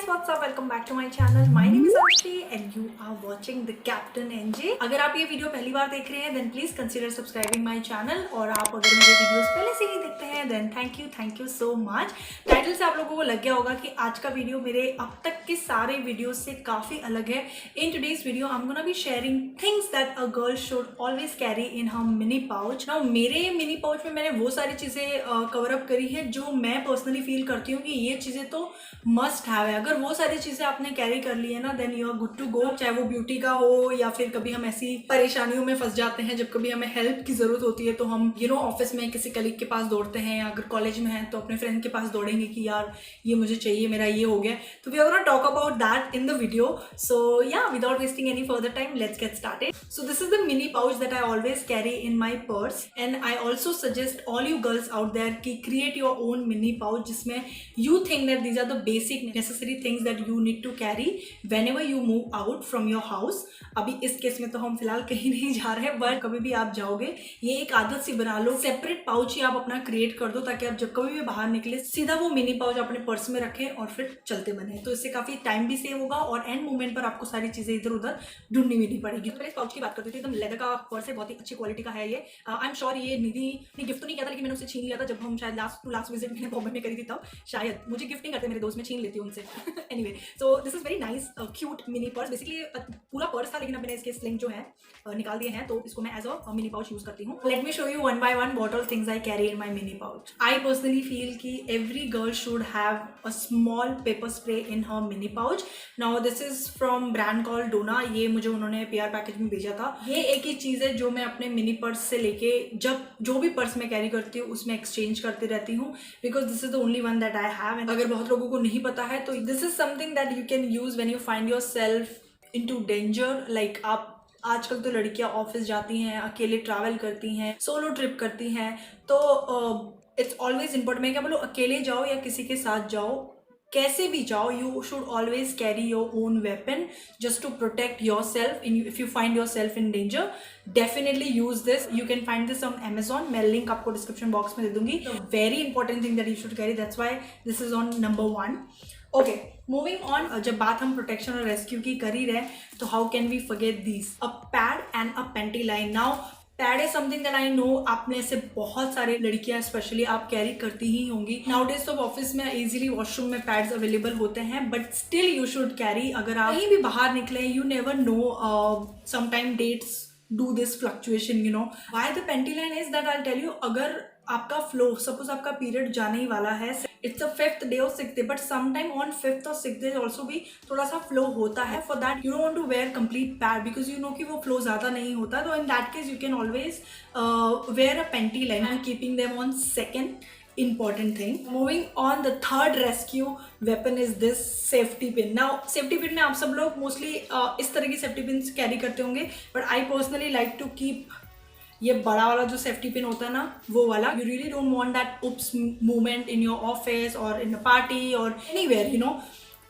what's up? Welcome back to my channel. My name is Archie and you are watching the Captain NJ. अगर आप ये video पहली बार देख रहे हैं then please consider subscribing my channel और आप अगर मेरे वीडियोस पहले से ही देखते हैं then thank you so much. Title से आप लोगों को लग गया होगा कि आज का वीडियो मेरे अब तक के सारे वीडियोस से काफी अलग है. In today's video I'm gonna be sharing things that a girl should always carry in her mini pouch. Now मेरे मिनी पाउच में मैंने वो सारी चीजें कवर अप करी है जो मैं पर्सनली फील करती हूँ कि ये चीजें तो मस्ट हैव है. अगर वो सारी चीजें आपने कैरी कर ली है ना then you are good to go. चाहे वो ब्यूटी का हो या फिर कभी हम ऐसी परेशानियों में फंस जाते हैं जब कभी हमें हेल्प की जरूरत होती है तो हम ऑफिस में किसी कलीग के पास दौड़ते हैं या अगर कॉलेज में है तो अपने फ्रेंड के पास दौड़ेंगे कि यार ये मुझे चाहिए, मेरा ये हो गया. तो we are gonna talk about that in the video. So yeah without wasting any further time let's get started. So this is the mini pouch that I always carry in my purse and I also suggest all you girls out there कि create your own mini pouch जिसमें you think that these are the basic necessary things that you need to carry whenever you move out from your house. अभी इस case में तो हम फिलहाल कहीं नहीं जा रहे हैं बट कभी भी आप जाओगे ये एक आदत सी बना लो. सेपरेट पाउच ही आप अपना क्रिएट कर दो ताकि आप जब कभी भी बाहर निकले सीधा वो मिनी पाउच अपने पर्स में रखें और फिर चलते बने. तो इससे काफी टाइम भी सेव होगा और एंड मोमेंट पर आपको सारी चीजें इधर उधर ढूंढनी भी नहीं पड़ेगी. तो इस पाउच की बात करती थी एकदम लेदर का पर्स है, बहुत ही अच्छी क्वालिटी का है ये. आई एम श्योर ये निधि ने गिफ्ट तो नहीं किया था लेकिन मैंने उसे छीन लिया था जब हम शायद लास्ट विजिट मैंने बॉम्बे में करी थी तब. शायद मुझे गिफ्ट नहीं करते मेरे दोस्त, में छीन लेती हूँ उनसे. Anyway so this is very nice cute mini purse. Basically पूरा पर्स था लेकिन अब मैंने इसके स्लिंग जो है निकाल दिए हैं तो इसको मैं as a mini pouch use करती हूँ. Let me show you one by one what all things I carry in my mini pouch. I personally feel कि every girl should have a small pepper spray in her mini pouch. Now this is from brand call Dona. ये मुझे उन्होंने PR package में भेजा था. ये एक ही चीज है जो मैं अपने मिनी पर्स से लेके जब जो भी पर्स में कैरी करती हूँ उसमें एक्सचेंज करती रहती हूँ because this is the only one that I have. अगर बहुत लोगों को नहीं पता है तो this is something that you can use when you find your self into danger. Like आप आजकल तो लड़कियां ऑफिस जाती हैं, अकेले ट्रैवल करती हैं, सोलो ट्रिप करती हैं तो इट्स ऑलवेज इंपॉर्टेंट. मैं क्या बोलूँ, अकेले जाओ या किसी के साथ जाओ, कैसे भी जाओ, you should always carry your own weapon just to protect yourself. If you find yourself in danger definitely use this. You can find this on Amazon. मैं लिंक आपको डिस्क्रिप्शन बॉक्स में दे दूंगी. Very important thing that you should carry, that's why this is on number 1. Okay moving on. जब बात हम protection और rescue की कर ही रहे तो how can we forget these, a pad and a panty liner. Now pad is something that I know आप में से बहुत सारे लड़कियां स्पेशली आप कैरी करती ही होंगी. नाउडेज तो ऑफिस में इजीली वॉशरूम में पैड्स अवेलेबल होते हैं but still you should carry. अगर आप कहीं भी बाहर निकले you never know, sometime dates do this fluctuation. You know why the panty liner is that I tell you. अगर आपका फ्लो सपोज आपका पीरियड जाने ही वाला है, इट्स अ 5th डे और 6th day but sometime on 5th और 6th day also भी थोड़ा सा फ्लो होता है. For that you don't want to wear complete pad because you know कि वो फ्लो ज्यादा नहीं होता. तो in that case you can always wear a panty liner and keeping them on second important thing. Moving on, the third rescue weapon is this safety pin. Now safety pin में आप सब लोग mostly इस तरह की safety pins carry करते होंगे but I personally like to keep ये बड़ा वाला जो सेफ्टी पिन होता है ना वो वाला. You really don't want that oops movement in your office और इन अ पार्टी और एनीवेयर यू नो.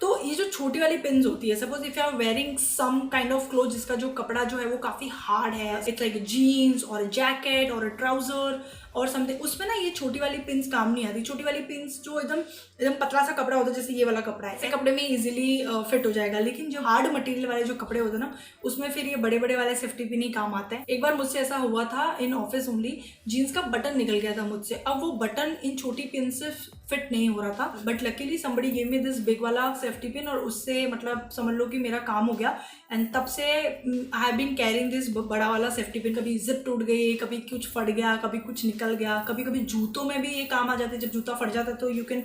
तो ये जो छोटी वाली पिन्स होती है, suppose if you are wearing some kind of cloth जिसका जो कपड़ा जो है वो काफी हार्ड है, इट्स लाइक जीन्स और जैकेट और ट्राउजर और समथिंग, उसमें ना ये छोटी वाली पिन्स काम नहीं आती. छोटी वाली पिन्स जो एकदम पतला सा कपड़ा होता है जैसे ये वाला कपड़ा है, ऐसे कपड़े में इजीली फिट हो जाएगा. लेकिन जो हार्ड मटेरियल वाले जो कपड़े होते हैं ना उसमें फिर ये बड़े बड़े वाले सेफ्टी पिन ही काम आते हैं. एक बार मुझसे ऐसा हुआ था इन ऑफिस ओनली, जीन्स का बटन निकल गया था मुझसे. अब वो बटन इन छोटी पिन से फिट नहीं हो रहा था but luckily somebody give me this big वाला सेफ्टी पिन और उससे मतलब समझ लो कि मेरा काम हो गया. एंड तब से I have been carrying this बड़ा वाला सेफ्टी पिन. कभी जिप टूट गई, कभी कुछ फट गया, कभी कुछ निकल गया, कभी कभी जूतों में भी ये काम आ जाते हैं. जब जूता फट जाता है तो यू कैन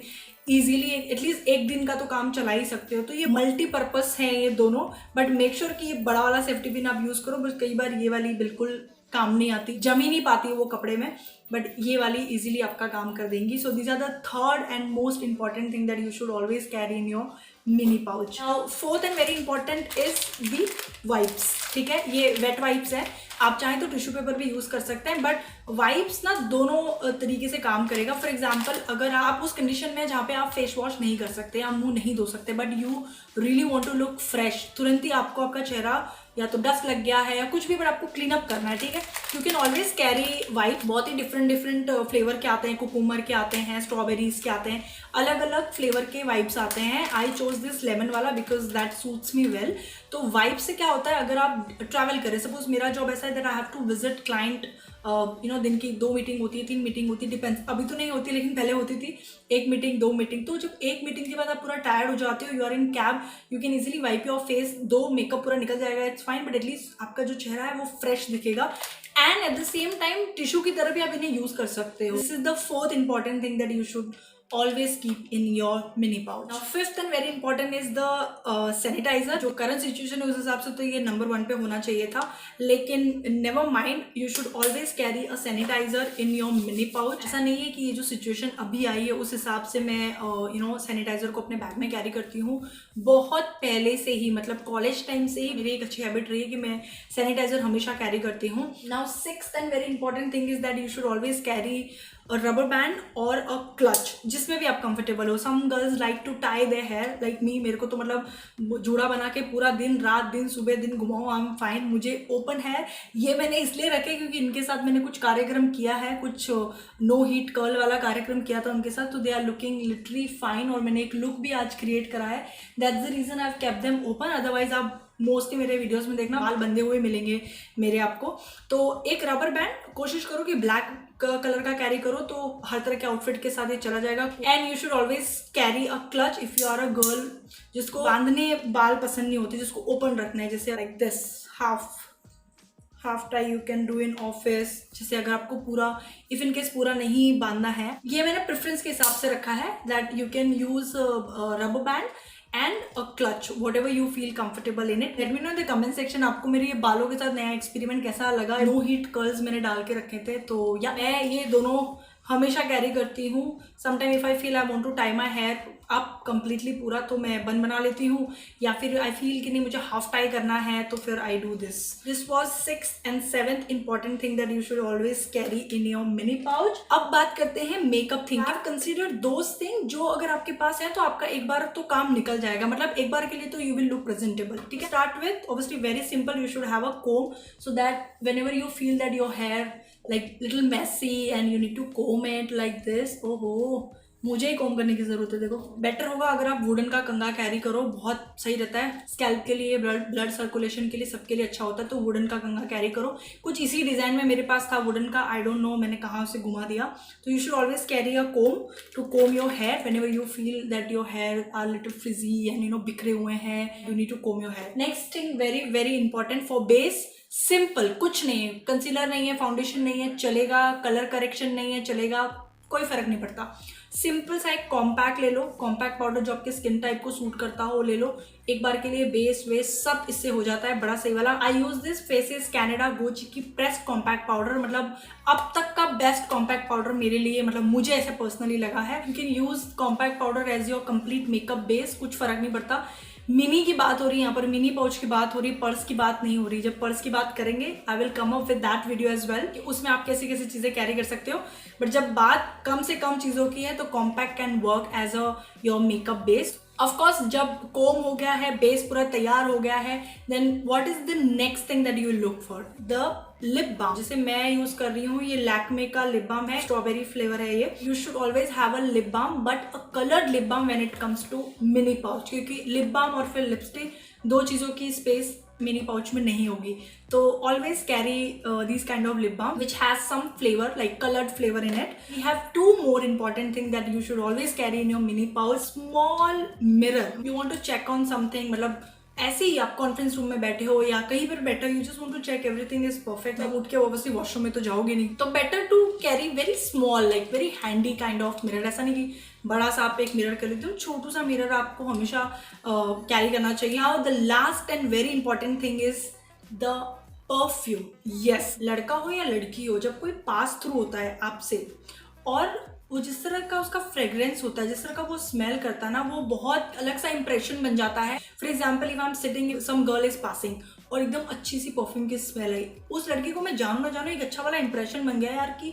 इजीली एटलीस्ट एक दिन का तो काम चला ही सकते हो. तो ये मल्टीपर्पस है ये दोनों बट मेक श्योर कि ये बड़ा वाला सेफ्टी पिन आप यूज करो. बट कई बार ये वाली बिल्कुल काम नहीं आती, जम ही नहीं पाती है वो कपड़े में बट ये वाली इजीली आपका काम कर देंगी. So these are the third and most important thing that you should always carry in your mini pouch. Now fourth and very important is the wipes. ठीक है, ये वेट वाइप्स है. आप चाहें तो टिश्यू पेपर भी यूज कर सकते हैं बट वाइप्स ना दोनों तरीके से काम करेगा. फॉर एग्जाम्पल अगर आप उस कंडीशन में जहाँ पे आप फेस वॉश नहीं कर सकते, आप मुंह नहीं धो सकते but you really want to look fresh, तुरंत ही आपको आपका चेहरा या तो डस्ट लग गया है या कुछ भी बट आपको क्लीन अप करना है, ठीक है, you can always carry wipe. बहुत ही डिफरेंट डिफरेंट फ्लेवर के आते हैं, कुकुम्बर के आते हैं, स्ट्रॉबेरीज के आते हैं, अलग अलग फ्लेवर के वाइब्स आते हैं। आई चोज दिस लेमन वाला because that suits me well. तो वाइब से क्या होता है, अगर आप ट्रैवल करें, सपोज मेरा जॉब ऐसा है that I have to visit client, दिन की 2 मीटिंग होती है, 3 मीटिंग होती है, डिपेंड्स, अभी तो नहीं होती लेकिन पहले होती थी, 1 मीटिंग 2 मीटिंग। तो जब 1 मीटिंग के बाद आप पूरा टायर्ड हो जाते हो, you are in cab, you can easily wipe your face, 2 makeup पूरा निकल जाएगा, इट्स फाइन, बट एटलीस्ट आपका जो चेहरा है वो फ्रेश दिखेगा। And at the same time tissue की तरह भी आप इन्हें यूज कर सकते हो। This is the 4th important thing that you should always keep in your mini pouch. Now 5th and very important is the sanitizer. जो current situation है उस हिसाब से तो ये number 1 पे होना चाहिए था, लेकिन never mind, you should always carry a sanitizer in your mini pouch. ऐसा नहीं है कि ये जो situation अभी आई है उस हिसाब से मैं sanitizer को अपने बैग में कैरी करती हूँ। बहुत पहले से ही, मतलब कॉलेज टाइम से ही मेरी एक अच्छी हैबिट रही है कि मैं सैनिटाइजर हमेशा कैरी करती हूँ। Now 6th and very important thing is that you should always carry a rubber band or a clutch, जिसमें भी आप कंफर्टेबल हो। Some girls like to tie their hair like me, मेरे को तो मतलब जूड़ा बना के पूरा दिन रात दिन सुबह दिन घुमाओ, आई एम फाइन। मुझे ओपन हेयर ये मैंने इसलिए रखे क्योंकि इनके साथ मैंने कुछ कार्यक्रम किया है, कुछ नो हीट कर्ल वाला कार्यक्रम किया था उनके साथ, तो they are looking literally fine, और मैंने एक लुक भी आज क्रिएट करा है। That's the reason I have kept them open. Otherwise आप मोस्टली मेरे वीडियोस में देखना बाल बंधे हुए मिलेंगे मेरे आपको। तो एक रबर बैंड कोशिश करो कि ब्लैक कलर का कैरी करो, तो हर तरह के आउटफिट के साथ ये चला जाएगा। And you should always carry a clutch if you are a girl जिसको बांधने बाल पसंद नहीं होते, जिसको ओपन रखना है, जैसे like this half tie you can do in office. जैसे अगर आपको पूरा इफ इन केस पूरा नहीं बांधना है, ये मैंने प्रेफरेंस के हिसाब से रखा है that you can use rubber band and a clutch, what ever you feel comfortable in it. Late me know in the comment section आपको मेरे ये बालों के साथ नया एक्सपेरिमेंट कैसा लगा। नो हीट कर्ल्स मैंने डाल के रखे थे, तो या मैं ये दोनों हमेशा कैरी करती हूँ। Sometime if I feel I want to tie my hair up completely पूरा, तो मैं बन बना लेती हूँ, या फिर आई फील कि नहीं मुझे हाफ टाई करना है तो फिर I do this was 6th and 7th important thing that you should always carry in your mini pouch. अब बात करते हैं makeup thing. I consider those thing जो अगर आपके पास है तो आपका एक बार तो काम निकल जाएगा, मतलब एक बार के लिए तो यू विल लुक प्रेजेंटेबल। ठीक है, start with obviously very simple, you should have a comb so that whenever you feel that your hair like little messy and you need to comb it like this, ओहो मुझे ही com करने की जरूरत है। देखो, better होगा अगर आप वुडन का कंघा कैरी करो, बहुत सही रहता है स्कैल्प के लिए, ब्लड सर्कुलेशन के लिए, सबके लिए अच्छा होता है। तो वुडन का कंघा कैरी करो। कुछ इसी डिजाइन में मेरे पास था वुडन का, आई डोंट नो मैंने कहाँ उसे घुमा दिया। तो you should always carry a comb to comb your hair whenever you feel that your hair are little frizzy and बिखरे हुए हैं, you need to comb your hair. Next thing very very important for base, simple, कुछ नहीं है, concealer नहीं है, foundation नहीं है, चलेगा, कलर करेक्शन नहीं है, चलेगा, कोई फर्क नहीं पड़ता। सिंपल सा एक कॉम्पैक्ट ले लो, कॉम्पैक्ट पाउडर जो आपके स्किन टाइप को सूट करता हो वो ले लो। एक बार के लिए बेस वेस सब इससे हो जाता है, बड़ा सही वाला। आई यूज दिस फेसेस कैनेडा गोची की प्रेस कॉम्पैक्ट पाउडर, मतलब अब तक का बेस्ट कॉम्पैक्ट पाउडर मेरे लिए, मतलब मुझे ऐसे पर्सनली लगा है। You can use compact powder as your complete makeup base, कुछ फर्क नहीं पड़ता। मिनी की बात हो रही है यहाँ पर, मिनी पाउच की बात हो रही है, पर्स की बात नहीं हो रही। जब पर्स की बात करेंगे I will come up with that video as well कि उसमें आप कैसी कैसी चीजें कैरी कर सकते हो। बट जब बात कम से कम चीजों की है तो compact can work as a your makeup base. Of course जब कोम हो गया है, बेस पूरा तैयार हो गया है, then what is the next thing that you look for? The lip balm. जैसे मैं यूज कर रही हूँ, ये लैक्मे का लिप बाम है, स्ट्रॉबेरी फ्लेवर है ये। You should always have a lip balm, but a coloured lip balm when it comes to mini pouch, क्योंकि लिप बाम और फिर लिपस्टिक, दो चीजों की स्पेस मिनी पाउच में नहीं होगी। तो always carry this kind of lip balm which has some flavour like coloured flavour in it. We have 2 more important thing that you should always carry in your mini pouch. Small mirror. You want to check on something, मतलब ऐसे ही आप conference room में बैठे हो या कहीं पर बैठे हो, you just want to check everything is perfect. अब उठ के ऑब्वियसली वॉशरूम में तो जाओगे नहीं, तो better to carry very small like very handy kind of mirror. ऐसा नहीं कि बड़ा सा आप एक मिरर कर लेते हो, छोटू सा मिरर आपको हमेशा कैरी करना चाहिए। Now the last and very important thing is the perfume. Yes, लड़का हो या लड़की हो, जब कोई पास थ्रू होता है आपसे और वो जिस तरह का उसका फ्रेग्रेंस होता है, जिस तरह का वो स्मेल करता है ना, वो बहुत अलग सा इंप्रेशन बन जाता है। For example if I am sitting, some girl is passing और एकदम अच्छी सी परफ्यूम की स्मेल आई, उस लड़की को मैं जानो ना जानो एक अच्छा वाला इंप्रेशन बन गया यार कि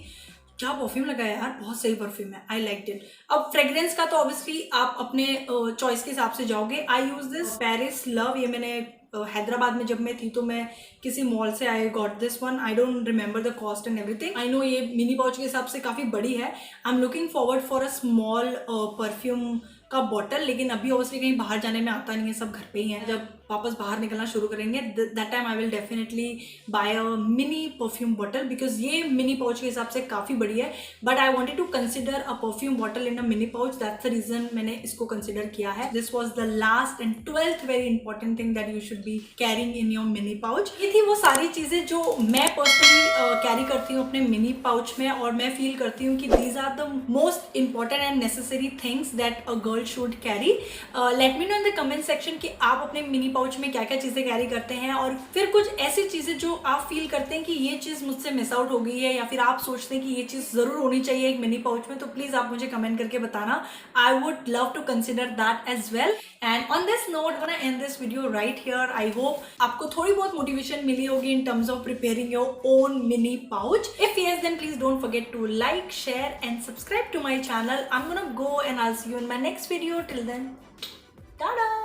क्या परफ्यूम लगाया यार, बहुत सही परफ्यूम है, आई लाइक इट। अब फ्रेग्रेंस का तो ऑब्वियसली आप अपने चॉइस के हिसाब से जाओगे। आई यूज दिस पेरिस लव, ये मैंने हैदराबाद में जब मैं थी तो मैं किसी मॉल से I got this one. I don't remember the cost and everything. I know ये मिनी पाउच के हिसाब से काफ़ी बड़ी है. I am looking forward for a small perfume का बॉटल, लेकिन अभी ऑब्वियसली कहीं बाहर जाने में आता नहीं है, सब घर पे ही है. जब वापस बाहर निकलना शुरू करेंगे that time I will definitely buy a mini perfume bottle, because ये मिनी पाउच के हिसाब से काफ़ी बड़ी है. But I wanted to consider a perfume bottle in a mini pouch. That's the reason मैंने इसको कंसिडर किया है. This was the last and 12th very important thing that you should be carrying in your mini pouch. ये थी वो सारी चीज़ें जो मैं पर्सनली कैरी करती हूँ अपने मिनी पाउच में, और मैं फील करती हूँ कि these are the most important and necessary things that a girl should carry. Let me know in the comment section कि आप अपने मिनी पाउच में क्या क्या चीज़ें कैरी करते हैं, और फिर कुछ ऐसी चीज़ें जो आप फील करते हैं कि ये चीज़ मुझसे मिस आउट हो गई है, या फिर आप सोचते हैं कि ये चीज़ ज़रूर होनी चाहिए एक मिनी पाउच में. तो प्लीज़ आप मुझे कमेंट करके बताना. I would love to consider that as well. And on this note gonna end this video right here. I hope आपको थोड़ी बहुत मोटिवेशन मिली होगी in terms of preparing your own mini pouch. If yes, then please don't forget to like, share and subscribe to my channel. I'm gonna go and I'll see you in my next video. Till then, tada!